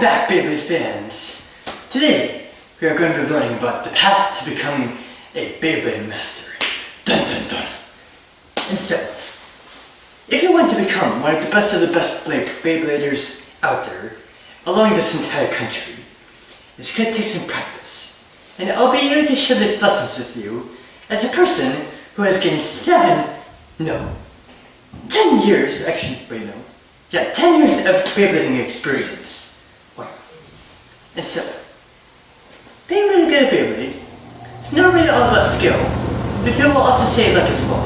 back, Beyblade fans! Today, we are going to be learning about the path to becoming a Beyblade master. Dun dun dun! And so, if you want to become one of the best Beybladers out there, along this entire country, it's going to take some practice. And I'll be able to share these lessons with you as a person who has gained 10 years, actually, wait no. Yeah, 10 years of Beyblading experience. Wow. And so, being really good at Beyblade, it's not really all about skill, but people will also say luck as well.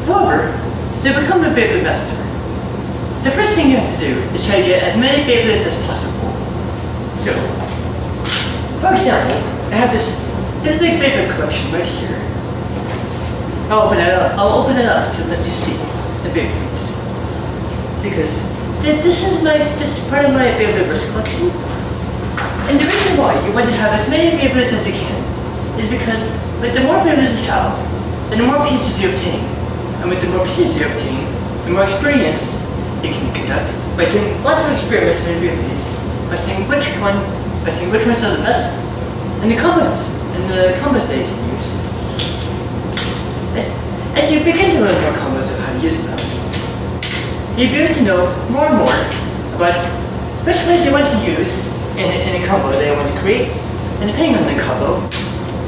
However, to become a Beyblade master, the first thing you have to do is try to get as many Beyblades as possible. So, for example, I have this big Beyblade collection right here. I'll open it up to let you see the Beyblades. Because this is part of my Beyblade collection. And the reason why you want to have as many Beyblades as you can is because the more Beyblades you have, then the more pieces you obtain. And with the more pieces you obtain, the more experience you can conduct by doing lots of experiments on your Beyblades, by seeing which ones are the best, and the combos that you can use. As you begin to learn more combos of how to use them, you'll be able to know more and more about which ways you want to use in a combo that you want to create, and depending on the combo,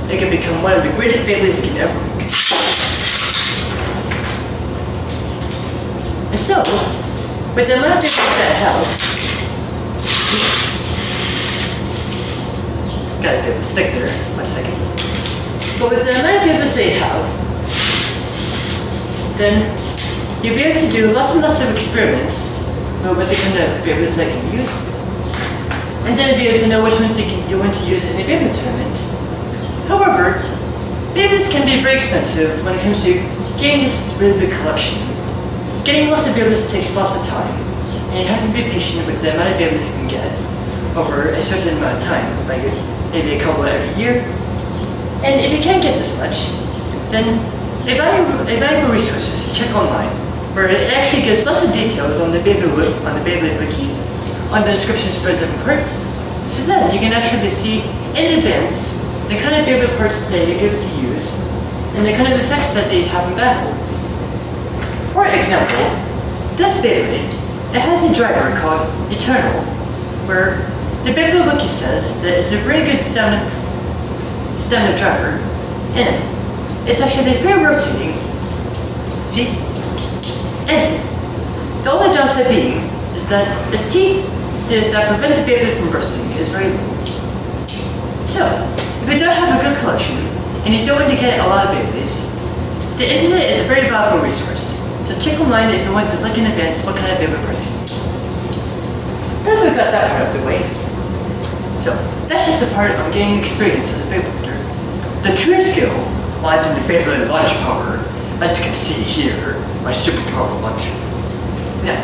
it can become one of the greatest Beyblades you can ever make. And so, with the amount of Beyblades that I have, gotta be able to stick there, 1 second. But with the amount of Beyblades that you have, then you'll be able to do lots and lots of experiments with the kind of Beyblades that you can use, and then you'll be able to know which ones you want to use in a Beyblade tournament. However, Beyblades can be very expensive when it comes to getting this really big collection. Getting lots of Beyblades takes lots of time, and you have to be patient with the amount of Beyblades you can get over a certain amount of time, like maybe a couple every year. And if you can't get this much, then a valuable resource is to check online, where it actually gives lots of details on the Beyblade wiki, on the descriptions for different parts, so then you can actually see in advance the kind of Beyblade parts that you're able to use, and the kind of effects that they have in battle. For example, this Beyblade, it has a driver called Eternal, where the Beyblade wiki says that it's a very good stamina driver, and it's actually very rotating. See? And the only downside being is that its teeth that prevent the Beyblade from bursting is very low. So, if you don't have a good collection, and you don't want to get a lot of Beyblades, the internet is a very valuable resource. So check online if you want to look in advance what kind of Beyblade parts you need. Now that we've got that part out of the way, so that's just a part of gaining experience as a Beyblader. The true skill lies in the Beyblade launch power, as you can see here, my super powerful launcher. Now,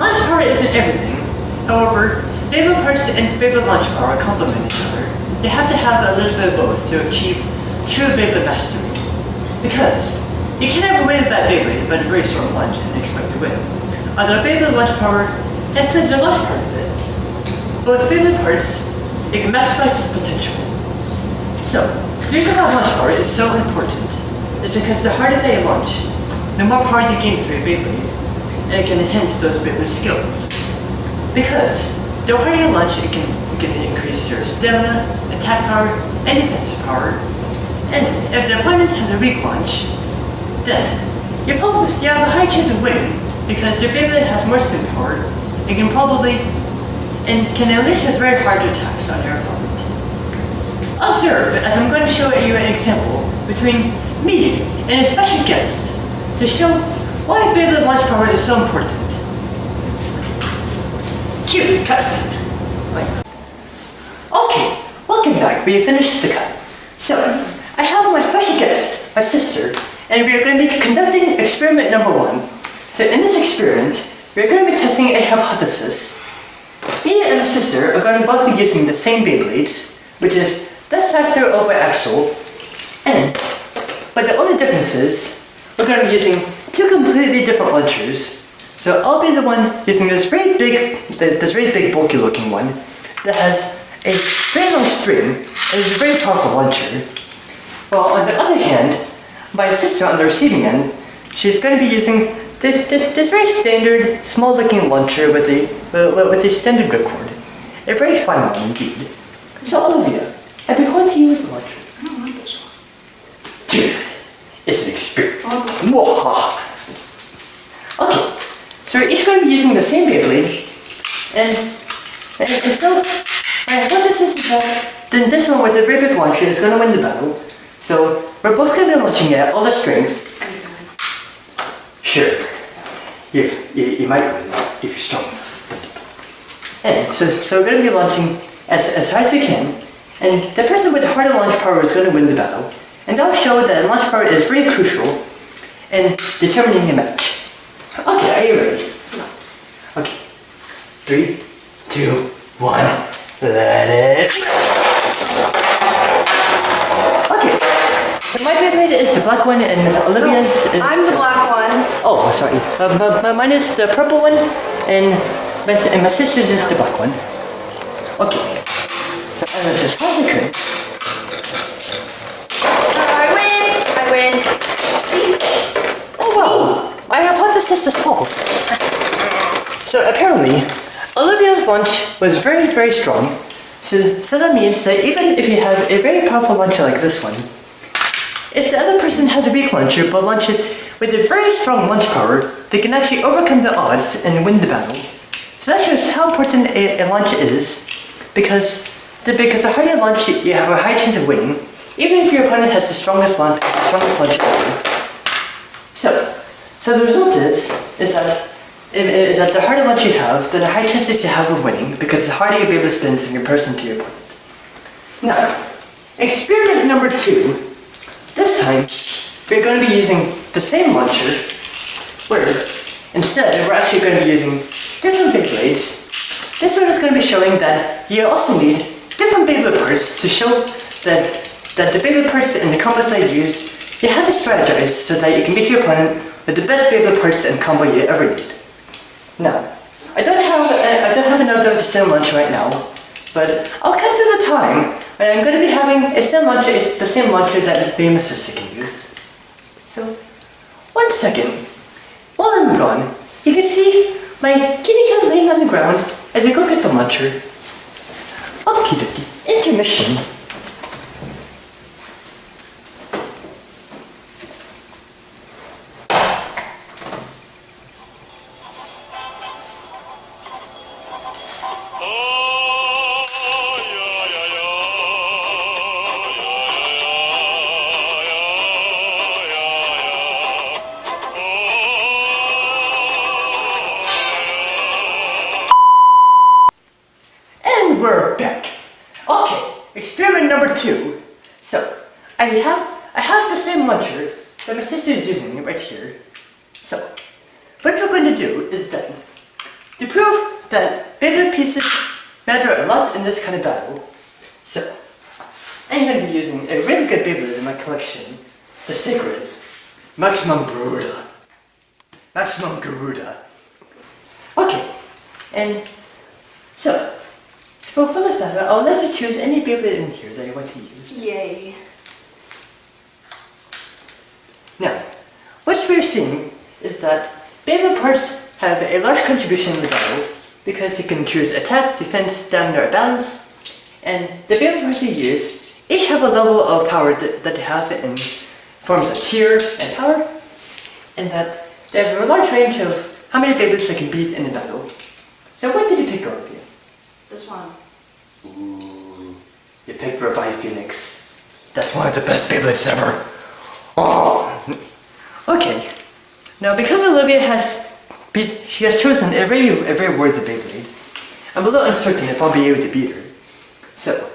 launch power isn't everything. However, Beyblade parts and Beyblade launch power complement each other. You have to have a little bit of both to achieve true Beyblade mastery. Because you can have a really bad Beyblade but a very strong launch and expect to win. Although Beyblade launch power, that plays a large part of it. But with Beyblade parts, it can maximize its potential. So, the reason why launch power is so important is because the harder that you launch, the more power you gain through your Beyblade, and it can enhance those Beyblade skills. Because the harder you launch, it can increase your stamina, attack power, and defensive power. And if the opponent has a weak launch, then you have a high chance of winning because your Beyblade has more spin power and can unleash very hard attacks on your opponent. Observe as I'm going to show you an example between me and a special guest to show why Beyblade launch power is so important. Cue cutscene. Okay, welcome back. We have finished the cut. So, I have my special guest, my sister, and we are going to be conducting experiment number 1. So in this experiment, we are going to be testing a hypothesis. Me and my sister are going to both be using the same Beyblades, which is this factor over axle, but the only difference is we're going to be using 2 completely different launchers So I'll be the one using this very big bulky looking one that has a very long string and is a very powerful launcher. While on the other hand, my sister on the receiving end, she's going to be using this very standard small looking launcher with a standard ripcord. A very fine one indeed. So Olivia, I've been going to you with the launcher. I don't like this one. Dude, it's an experience. I want this Mwahaha. Okay, so we're each going to be using the same Beyblade, and so what this is that then this one with the very big launcher is going to win the battle. So we're both going to be launching it at all the strength. I'm gonna win. Sure, you might win if you're strong enough. And so we're going to be launching as high as we can, and the person with the harder launch power is going to win the battle. And I'll show that launch power is very crucial in determining the match. Okay, are you ready? No. Okay. 3, 2, 1. Let it. Okay. So my Beyblade is the black one, and Olivia's is. I'm the black one. Oh, sorry. Mine is the purple one, and my sister's is the black one. Okay. So I'm gonna just hold the current. I win. Oh wow! I thought this was fault. So apparently, Olivia's launch was very, very strong. So that means that even if you have a very powerful launcher like this one, if the other person has a weak launcher but launches with a very strong launch power, they can actually overcome the odds and win the battle. So that shows how important a launch is, because the harder you launch, you have a high chance of winning, even if your opponent has the strongest launch ever. So the result is that the harder launch you have, then the higher chances you have of winning, because the harder you'll be able to spin in comparison to your opponent. Now, experiment number 2. This time, we're going to be using the same launcher, where instead we're actually going to be using different Beyblades. This one is going to be showing that you also need different Beyblade parts to show that the Beyblade parts and the combos that you use, you have to strategize so that you can beat your opponent with the best Beyblade parts and combo you ever need. Now, I don't have another of the same launcher right now, but I'll cut to the time when I'm going to be having the same launcher that Famous Sister can use. So, 1 second. While I'm gone, you can see my kitty cat laying on the ground as I go get the launcher. Okie dokie, intermission. We're back. Okay, experiment number 2. So, I have the same launcher that my sister is using right here. So, what we're going to do is then, to prove that Beyblade pieces matter a lot in this kind of battle, so, I'm going to be using a really good Beyblade in my collection, the sacred Maximum Garuda. Maximum Garuda. Okay, and so, for this battle, I'll let you choose any Beyblade in here that you want to use. Yay. Now, what we're seeing is that Beyblade parts have a large contribution in the battle because you can choose attack, defense, stamina, or balance, and the Beyblade parts you use each have a level of power that they have in forms of tier and power, and that they have a large range of how many Beyblades they can beat in a battle. So what did you pick, Olivia? This one. Ooh, you picked Revive Phoenix. That's one of the best Beyblades ever. Oh. Okay. Now, because Olivia she has chosen a very worthy Beyblade, I'm a little uncertain if I'll be able to beat her. So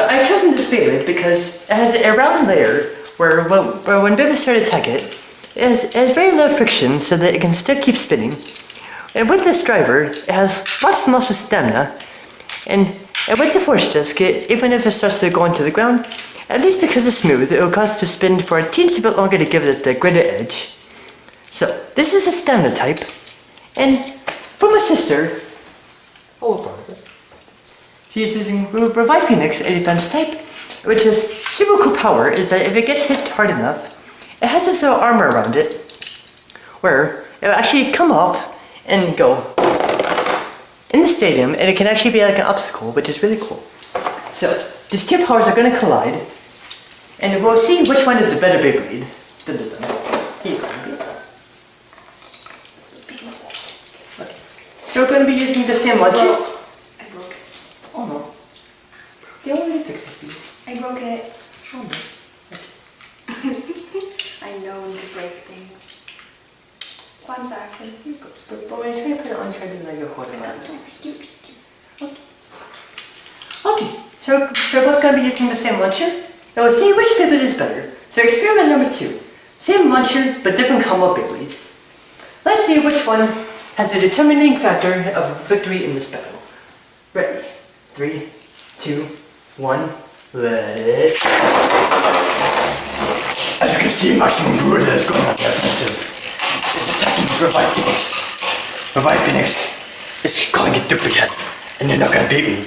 I've chosen this Beyblade because it has a round layer where when Beyblades start to attack it has very low friction so that it can still keep spinning. And with this driver, it has lots and lots of stamina, and with the force disc, even if it starts to go into the ground, at least because it's smooth, it will cause it to spin for a teensy bit longer to give it the greater edge. So this is a stamina type, and for my sister, she's using Revive Phoenix, a defense type, which is super cool power. Is that if it gets hit hard enough, it has this little armor around it, where it will actually come off and go in the stadium, and it can actually be like an obstacle, which is really cool. So these two powers are going to collide, and we'll see which one is the better Beyblade. Dun, dun, dun. Here you go. Okay. So we're going to be using the same launchers. I broke it. Oh no. You already fixed it, Steve. I broke it. Oh no. I know when to break things. One back. But when you try to put it on, try to like you're holding it. Okay. So we're both going to be using the same launcher. Now we'll see which Beyblade is better. So experiment number 2. Same launcher, but different combo Beyblades. Let's see which one has the determining factor of victory in this battle. Ready? 3, 2, 1, let it. As you can see, Maximum Gorilla is going on the offensive. It's attacking Revive Phoenix. Revive Phoenix is calling it duplicate, and you're not gonna beat me.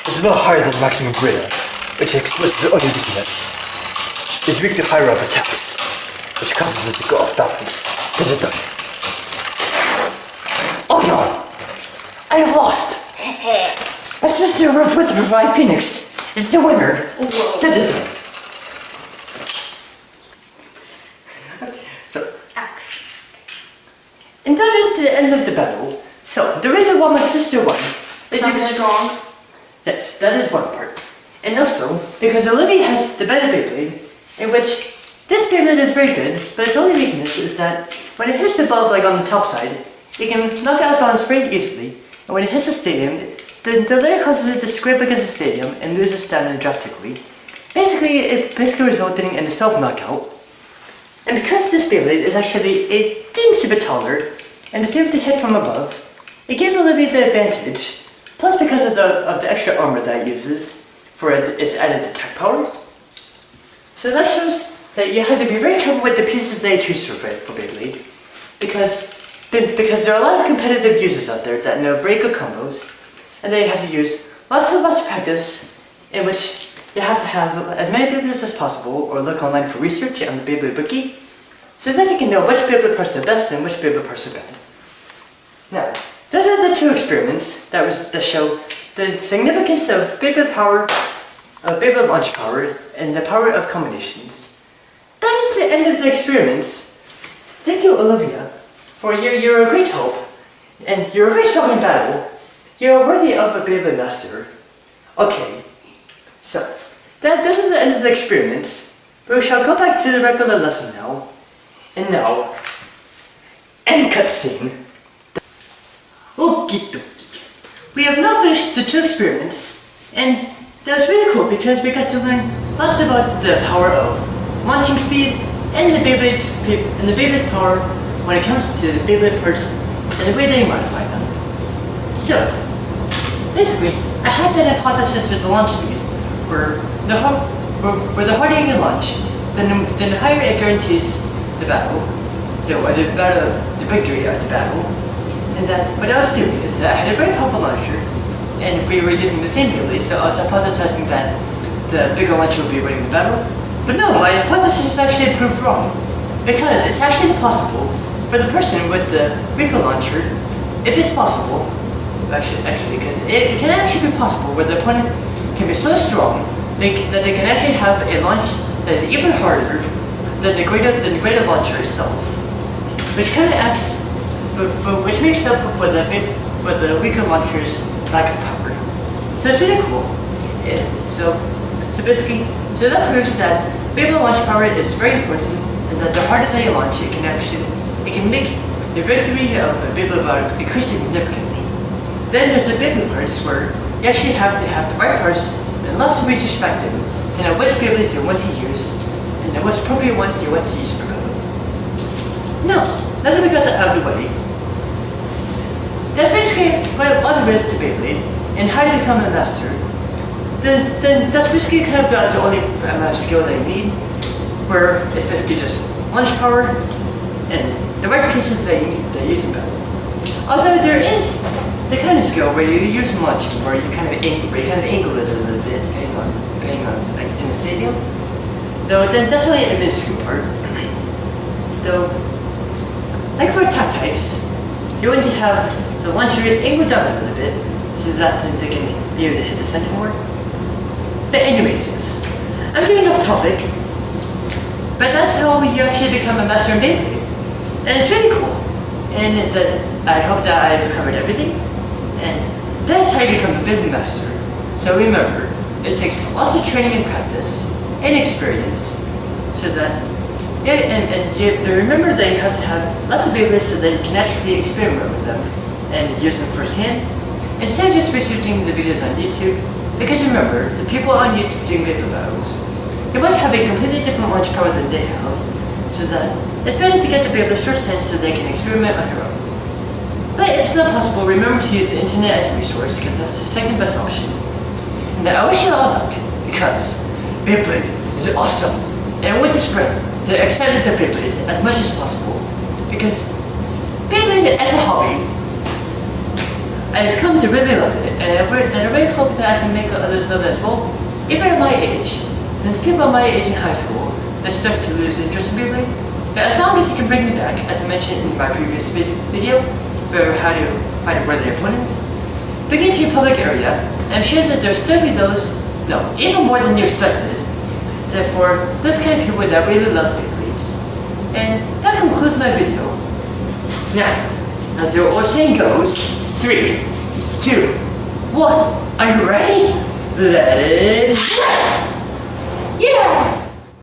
It's a little higher than Maximum Gorilla, which exposes the only weakness. It's weak to higher up attacks, which causes it to go off balance. Oh no! I have lost! My sister with Revive Phoenix is the winner! So, and that is the end of the battle. So, the reason why my sister won is because strong. Yes, that is one part. And also, because Olivia has the better Beyblade, in which this Beyblade is very good, but its only weakness is that when it hits the bulb like on the top side, it can knock it out of bounds very easily, and when it hits the stadium, the layer causes it to scrape against the stadium and loses stamina drastically. It resulting in a self-knockout. And because this Beyblade is actually a teensy bit taller, and is able to hit from above, it gives Olivia the advantage. Plus, because of the extra armor that it uses for its added attack power. So that shows that you have to be very careful with the pieces that you choose for Beyblade, because there are a lot of competitive users out there that know very good combos, and they have to use lots of practice, in which you have to have as many Beyblades as possible, or look online for research on the Beyblade wiki, so that you can know which Beyblade parts are best and which Beyblade parts are bad. Now, those are the 2 experiments that show the significance of Beyblade power, Beyblade launch power, and the power of combinations. That is the end of the experiments. Thank you, Olivia, for you're a great hope, and you're very strong in battle. You're worthy of a Beyblade master. Okay, so those are the end of the experiments. We shall go back to the regular lesson now. And now, end cutscene. Okie dokie. We have now finished the 2 experiments, and that was really cool because we got to learn lots about the power of launching speed and the Beyblade's power when it comes to the Beyblade parts and the way they modify them. So, basically, I had that hypothesis with the launch speed, where the harder you can launch, then the higher it guarantees the battle, the victory of the battle. And that what I was doing is that I had a very powerful launcher, and we were using the same Beyblade, so I was hypothesizing that the bigger launcher would be winning the battle. But no, my hypothesis is actually proved wrong, because it's actually possible for the person with the weaker launcher, if it's possible, actually, because it can actually be possible where the opponent can be so strong that they can actually have a launch that is even harder than the greater launcher itself, which kind of acts. Which makes up for the weaker launcher's lack of power. So it's really cool. So basically, that proves that Beyblade launch power is very important, and that the harder that you launch, it can make the victory of a Beyblade battle increase significantly. Then there's the Beyblade parts, where you actually have to have the right parts and lots of research back then to know which Beyblades you want to use, and then which appropriate ones you want to use for battle. Now that we got that out of the way, that's basically what there is to Beyblade, and how to become a master. Then that's basically kind of the only amount of skill that you need, where it's basically just launch power, and the right pieces that you need, that use them better. Although there is the kind of skill where you use much, where you kind of angle it a little bit, depending on like in the stadium. Though that's only a minuscule part. Though, like for attack types, you want to have the launcher angled down a little bit so that they can be able to hit the center more. But anyways, yes, I'm getting off topic. But that's how you actually become a master in Beyblade, and it's really cool. And I hope that I've covered everything. And that's how you become a Beyblade master. So remember, it takes lots of training and practice and experience, so that remember that you have to have lots of Beyblades so that you can actually experiment with them and use them firsthand, instead of just researching the videos on YouTube. Because remember, the people on YouTube doing Beyblade battles, they might have a completely different launch power than they have, so that it's better to get the Beyblade firsthand so they can experiment on their own. But if it's not possible, remember to use the internet as a resource, because that's the second best option. And I wish you all luck, because Beyblade is awesome, and I want to spread the excitement of Beyblade as much as possible, because Beyblade as a hobby, I've come to really love it, and I really hope that I can make others love it as well, even at my age, since people my age in high school, they start to lose interest in Beyblade. But as long as you can bring me back, as I mentioned in my previous video, for how to find worthy opponents, bring it to your public area, and I'm sure that there'll still be those, no, even more than you expected, therefore, those kind of people that really love Beyblades. And that concludes my video. Now, as the old saying goes, 3, 2, 1, are you ready? Let it rip! Yeah!